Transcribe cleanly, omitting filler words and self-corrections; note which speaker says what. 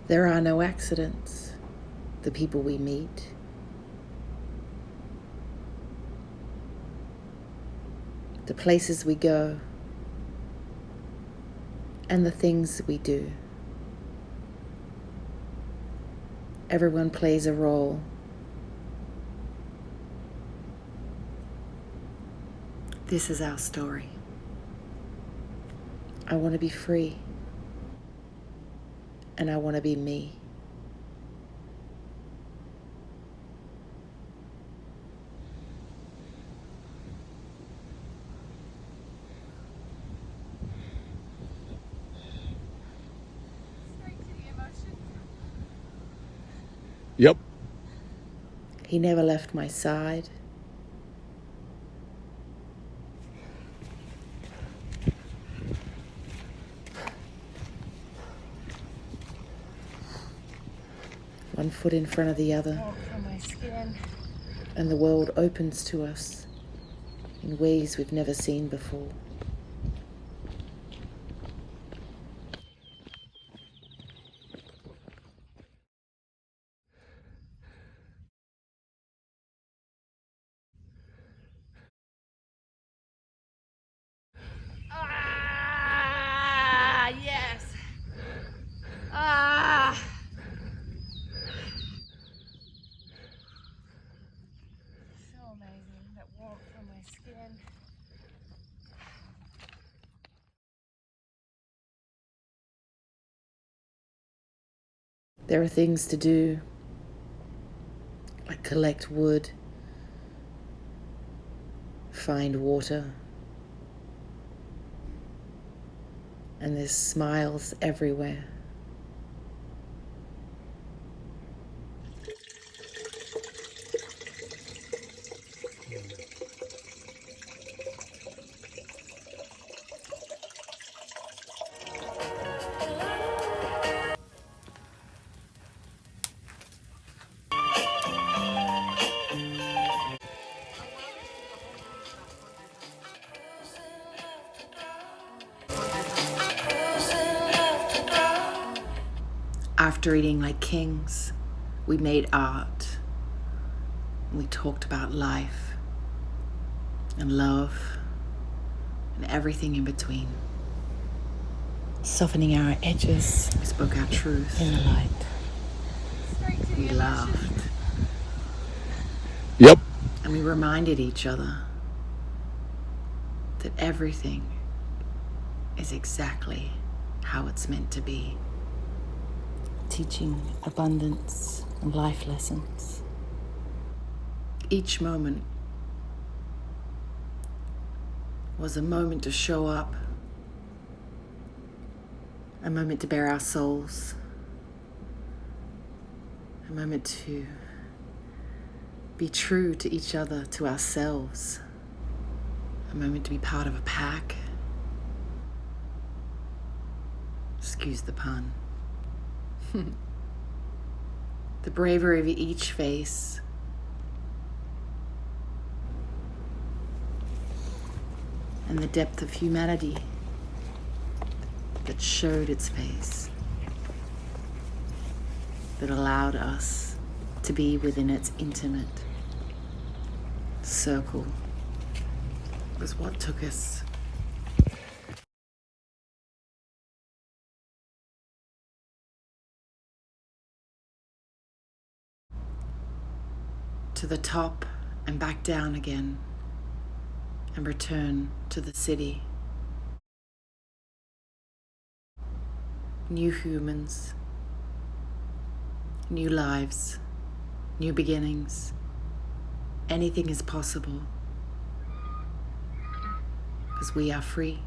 Speaker 1: There are no accidents. The people we meet, the places we go, and the things we do. Everyone plays a role. This is our story. I want to be free, and I want to be me.
Speaker 2: Yep.
Speaker 1: He never left my side. One foot in front of the other.
Speaker 3: Walk from my skin.
Speaker 1: And the world opens to us in ways we've never seen before.
Speaker 3: Ah, yes. Ah. So amazing, that walk from my skin.
Speaker 1: There are things to do, like collect wood, find water, and there's smiles everywhere. After eating like kings, we made art. We talked about life and love and everything in between. Softening our edges, we spoke our truth in the light. We laughed.
Speaker 2: Yep.
Speaker 1: And we reminded each other that everything is exactly how it's meant to be. Teaching abundance and life lessons. Each moment was a moment to show up, a moment to bare our souls, a moment to be true to each other, to ourselves, a moment to be part of a pack. Excuse the pun. The bravery of each face, and the depth of humanity that showed its face, that allowed us to be within its intimate circle, was what took us to the top and back down again and return to the city. New humans, new lives, new beginnings. Anything is possible because we are free.